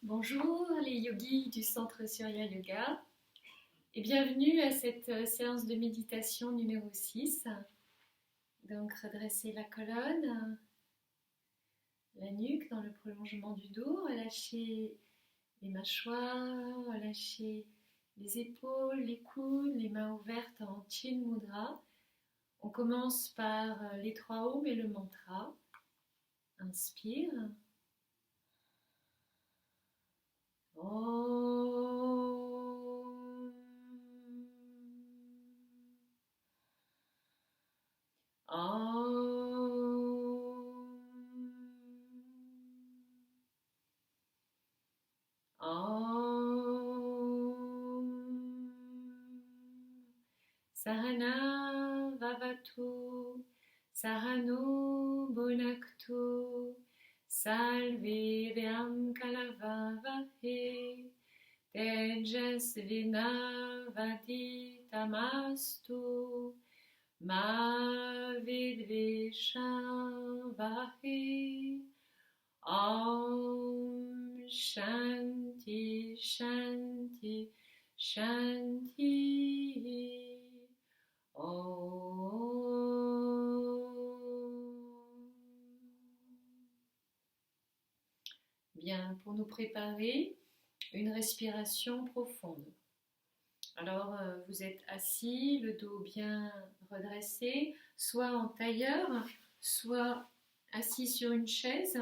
Bonjour les yogis du centre Surya Yoga et bienvenue à cette séance de méditation numéro 6. Donc redressez la colonne, la nuque dans le prolongement du dos, relâchez les mâchoires, relâchez les épaules, les coudes, les mains ouvertes en Chin Mudra. On commence par les trois Om et le mantra. Inspire. Om. Om. Sahana Vavatu, Sahano Bhunaktu, Salve Vyam Kalavavahe, Tejasvinavaditamastu, Ma Vidvishavahe. Om Shanti Shanti Shanti. Bien, pour nous préparer, une respiration profonde. Alors, vous êtes assis, le dos bien redressé, soit en tailleur, soit assis sur une chaise.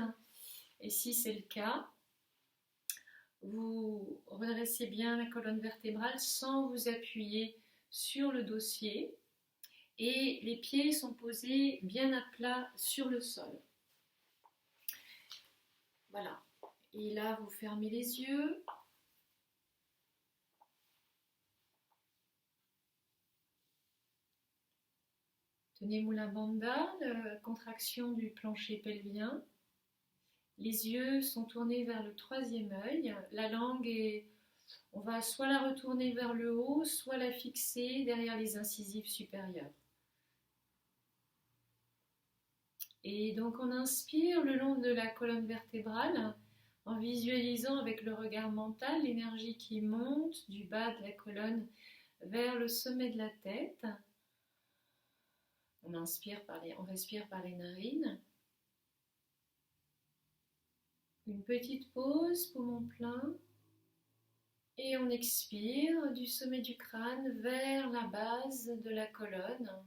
Et si c'est le cas, vous redressez bien la colonne vertébrale sans vous appuyer sur le dossier. Et les pieds sont posés bien à plat sur le sol. Voilà. Et là, vous fermez les yeux. Tenez Mula Bandha, la contraction du plancher pelvien. Les yeux sont tournés vers le troisième œil. La langue on va soit la retourner vers le haut, soit la fixer derrière les incisives supérieures. Et donc on inspire le long de la colonne vertébrale en visualisant avec le regard mental l'énergie qui monte du bas de la colonne vers le sommet de la tête. On respire par les narines. Une petite pause, poumon plein. Et on expire du sommet du crâne vers la base de la colonne.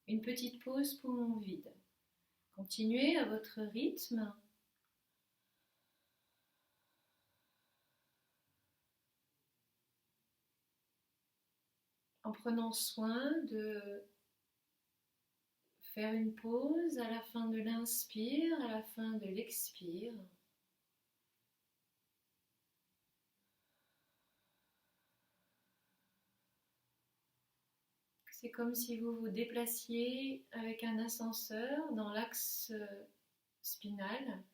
Une petite pause, poumon vide. Continuez à votre rythme. En prenant soin de faire une pause à la fin de l'inspire, à la fin de l'expire. C'est comme si vous vous déplaciez avec un ascenseur dans l'axe spinal.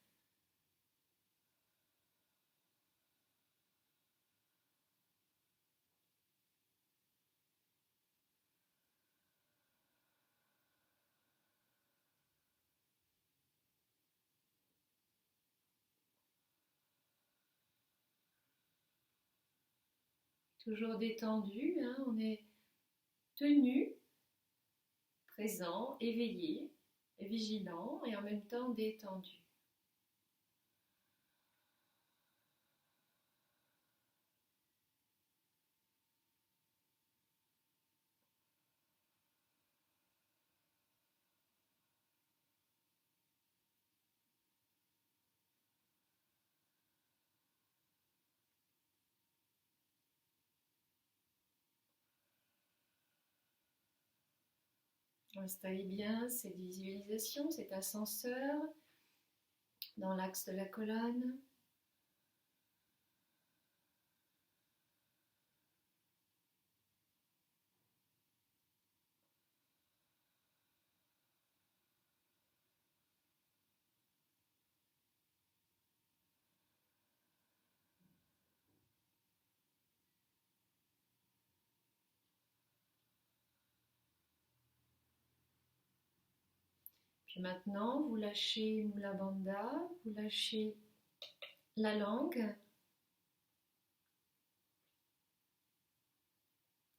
Toujours détendu, hein, on est tenu, présent, éveillé, vigilant et en même temps détendu. Installez bien cette visualisation, cet ascenseur dans l'axe de la colonne. Puis maintenant, vous lâchez Mula Bandha, vous lâchez la langue,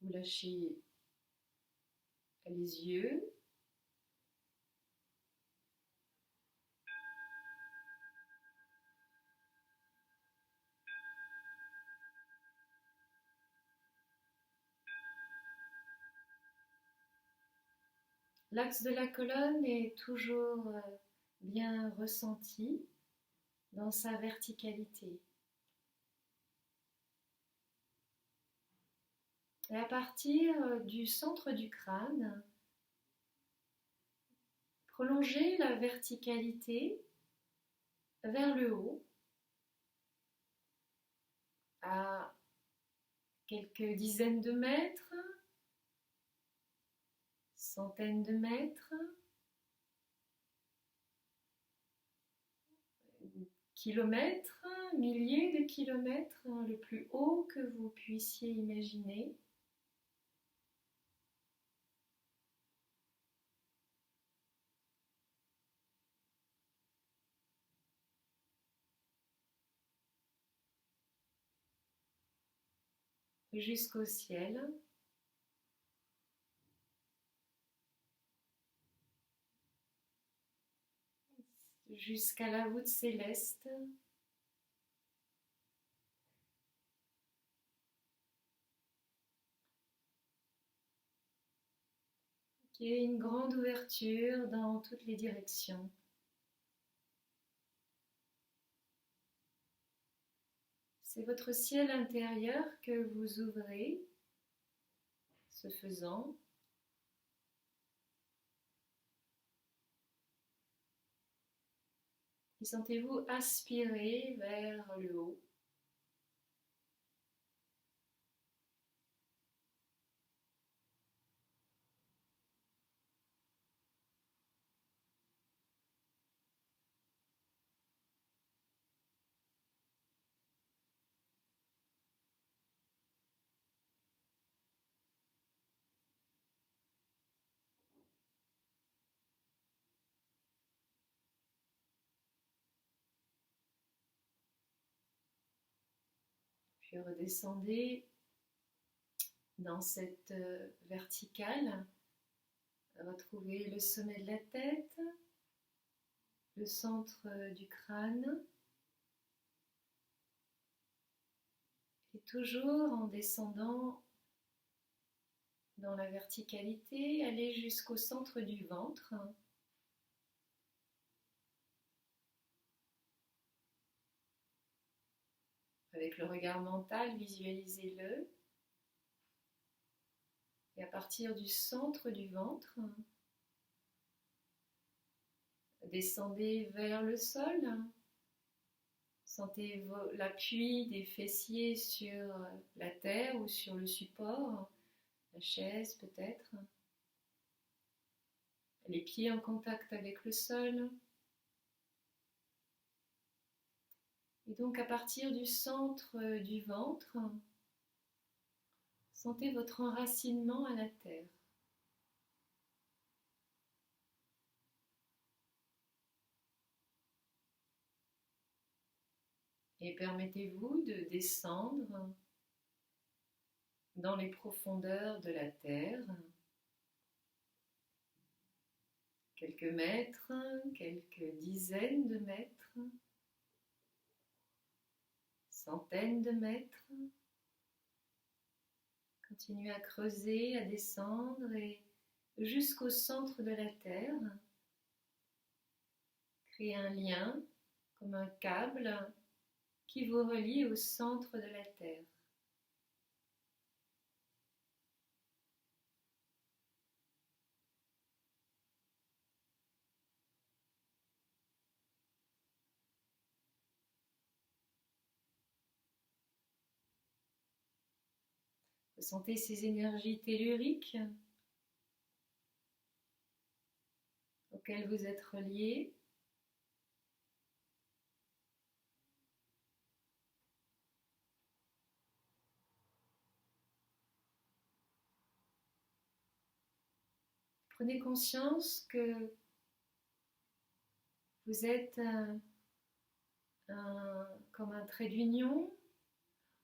vous lâchez les yeux, l'axe de la colonne est toujours bien ressenti dans sa verticalité. Et à partir du centre du crâne, prolongez la verticalité vers le haut à quelques dizaines de mètres, centaines de mètres, kilomètres, milliers de kilomètres, le plus haut que vous puissiez imaginer. Jusqu'au ciel. Jusqu'à la voûte céleste. Qui est une grande ouverture dans toutes les directions. C'est votre ciel intérieur que vous ouvrez, ce faisant. Et sentez-vous aspirer vers le haut. Puis redescendez dans cette verticale. Retrouvez le sommet de la tête, le centre du crâne. Et toujours en descendant dans la verticalité, allez jusqu'au centre du ventre. Avec le regard mental, visualisez-le. Et à partir du centre du ventre, descendez vers le sol. Sentez l'appui des fessiers sur la terre ou sur le support, la chaise peut-être. Les pieds en contact avec le sol. Et donc à partir du centre du ventre, sentez votre enracinement à la terre. Et permettez-vous de descendre dans les profondeurs de la terre. Quelques mètres, quelques dizaines de mètres, centaines de mètres. Continuez à creuser, à descendre et jusqu'au centre de la terre. Créez un lien comme un câble qui vous relie au centre de la terre. Ressentez ces énergies telluriques auxquelles vous êtes reliés. Prenez conscience que Vous êtes comme un trait d'union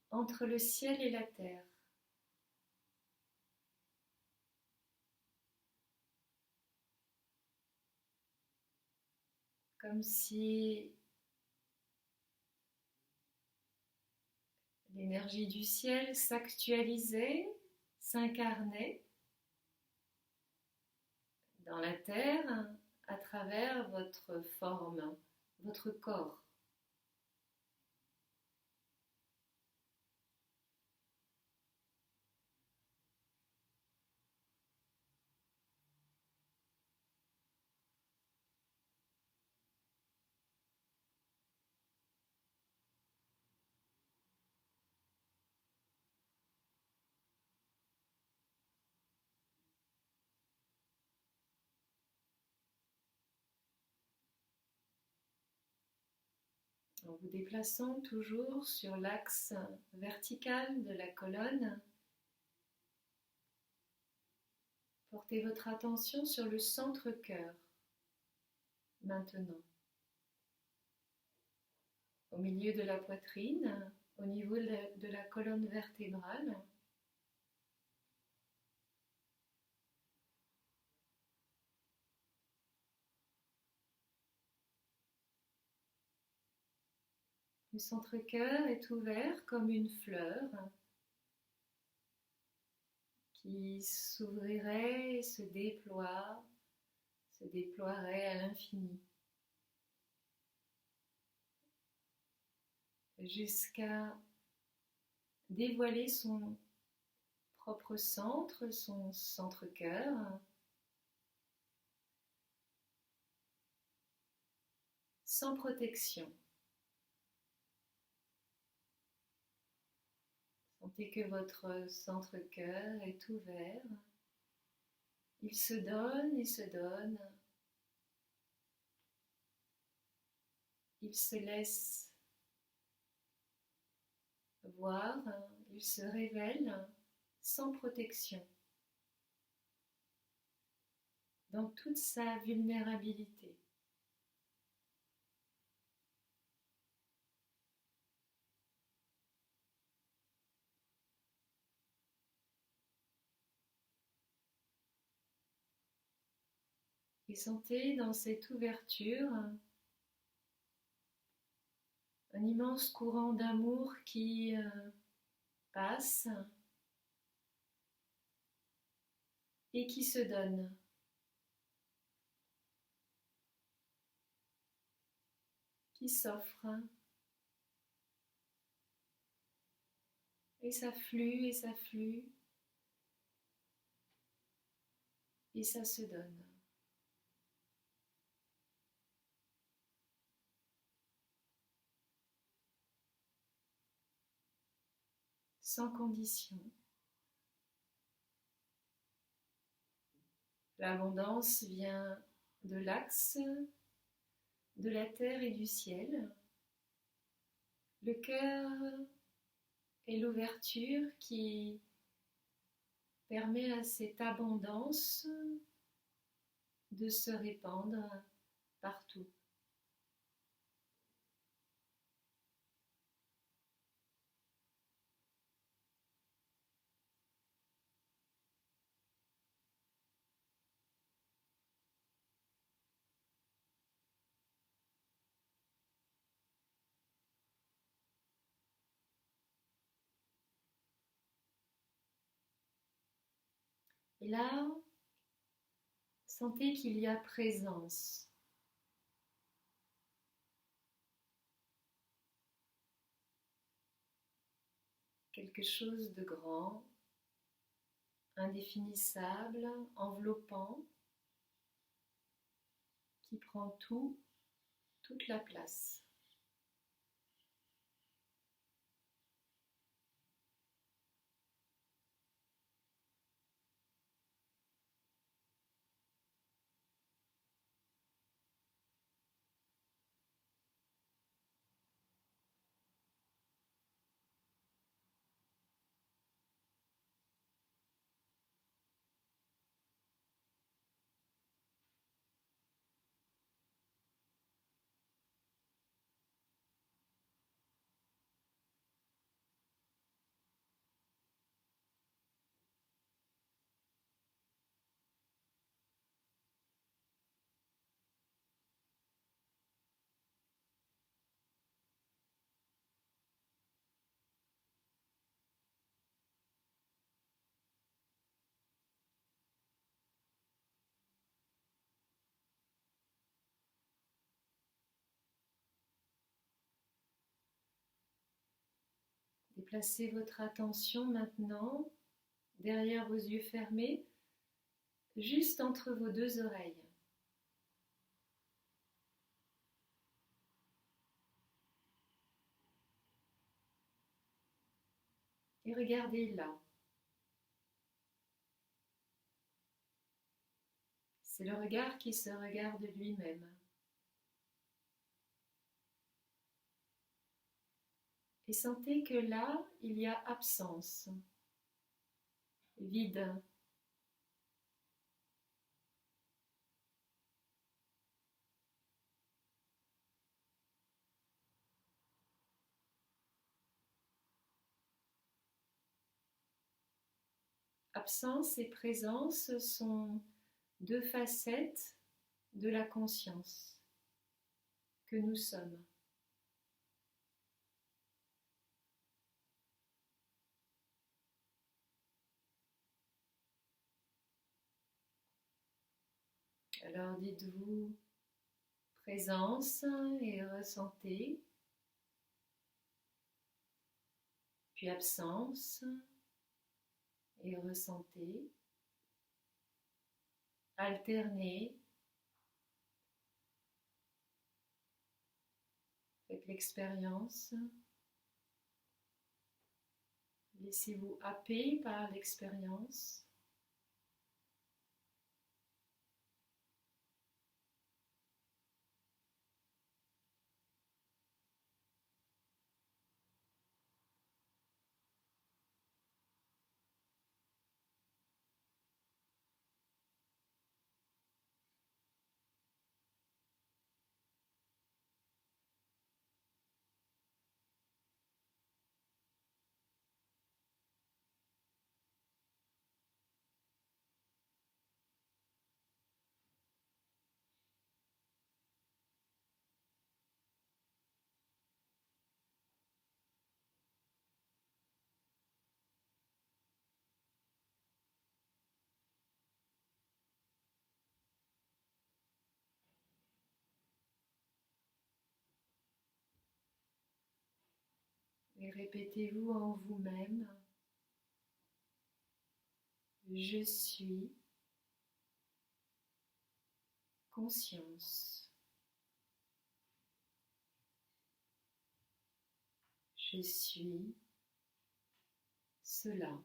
entre le ciel et la terre. Comme si l'énergie du ciel s'actualisait, s'incarnait dans la terre à travers votre forme, votre corps. En vous déplaçant toujours sur l'axe vertical de la colonne, portez votre attention sur le centre-cœur maintenant, au milieu de la poitrine, au niveau de la colonne vertébrale. Le centre-cœur est ouvert comme une fleur qui s'ouvrirait et se déploierait à l'infini, jusqu'à dévoiler son propre centre, son centre-cœur, sans protection. Sentez que votre centre-cœur est ouvert. Il se donne, il se donne. Il se laisse voir, il se révèle sans protection, dans toute sa vulnérabilité. Et sentez dans cette ouverture un immense courant d'amour qui passe et qui se donne. Qui s'offre. Et ça flue, et ça flue, et ça se donne. Sans condition. L'abondance vient de l'axe de la terre et du ciel. Le cœur est l'ouverture qui permet à cette abondance de se répandre partout. Et là, sentez qu'il y a présence. Quelque chose de grand, indéfinissable, enveloppant, qui prend toute la place. placez votre attention maintenant derrière vos yeux fermés, juste entre vos deux oreilles. Et regardez là. C'est le regard qui se regarde lui-même. Et sentez que là, il y a absence, vide. Absence et présence sont deux facettes de la conscience que nous sommes. Alors dites-vous présence et ressentez, puis absence et ressentez, alternez, faites l'expérience, laissez-vous happer par l'expérience. Et répétez-vous en vous-même, je suis conscience. Je suis cela.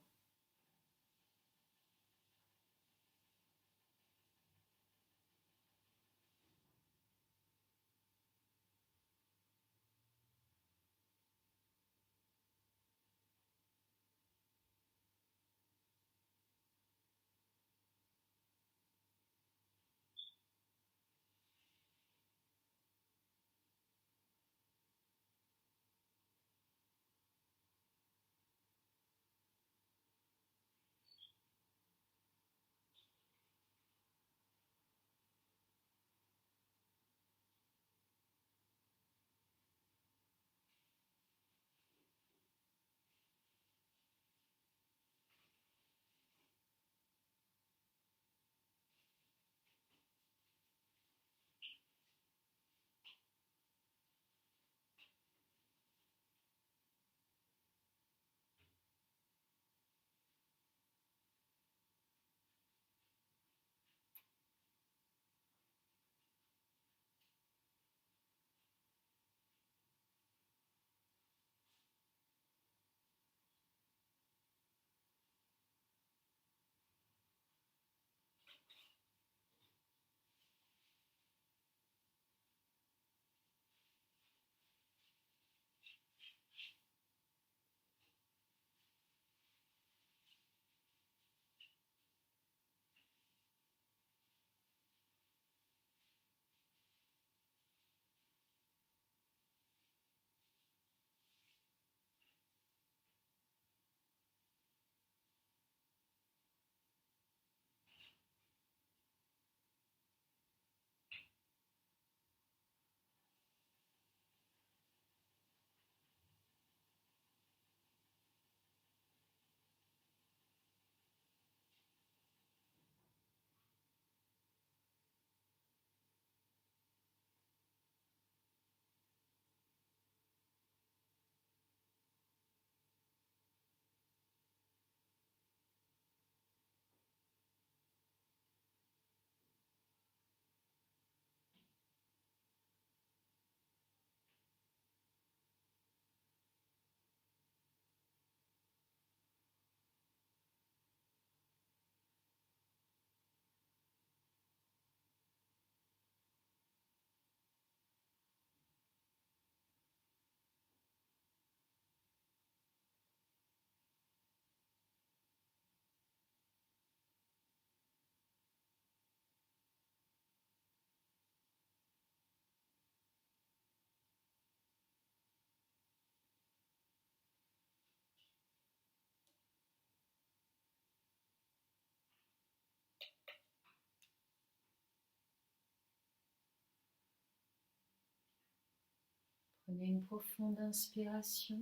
Prenez une profonde inspiration,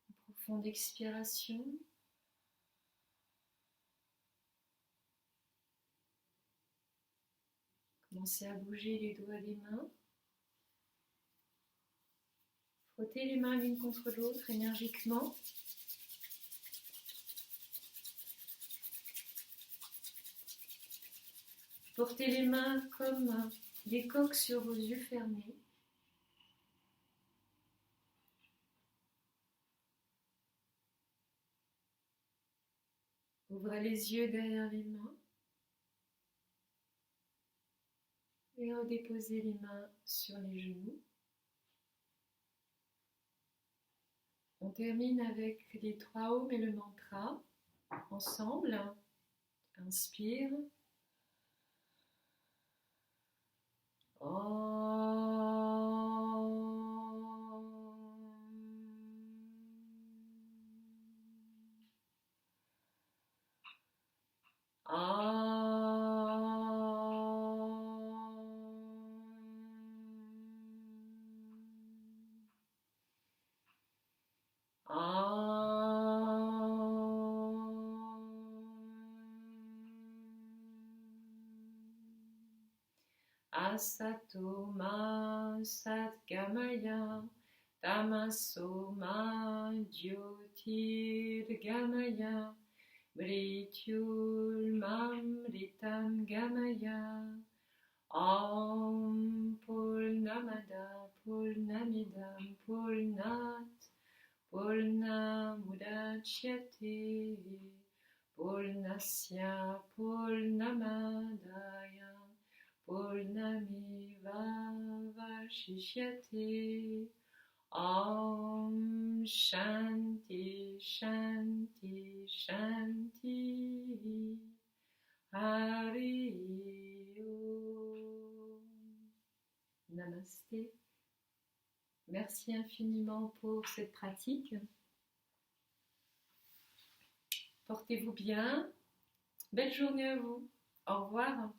une profonde expiration. Commencez à bouger les doigts des mains. Frottez les mains l'une contre l'autre énergiquement. Portez les mains comme des coques sur vos yeux fermés. Ouvrez les yeux derrière les mains. Et redéposez les mains sur les genoux. On termine avec les 3 ohms et le mantra. Ensemble. Inspire. Asato ma satgamaya tamaso ma jyotirgamaya mrityul mamritam gamaya Om Purnamada Purnamidam Purnat Purnamudachyate Purnasya Purnamadaya Purnameva Vashishyate Om Shanti Shanti Shanti Hari Om. Namasté. Merci infiniment pour cette pratique. Portez-vous bien. Belle journée à vous. Au revoir.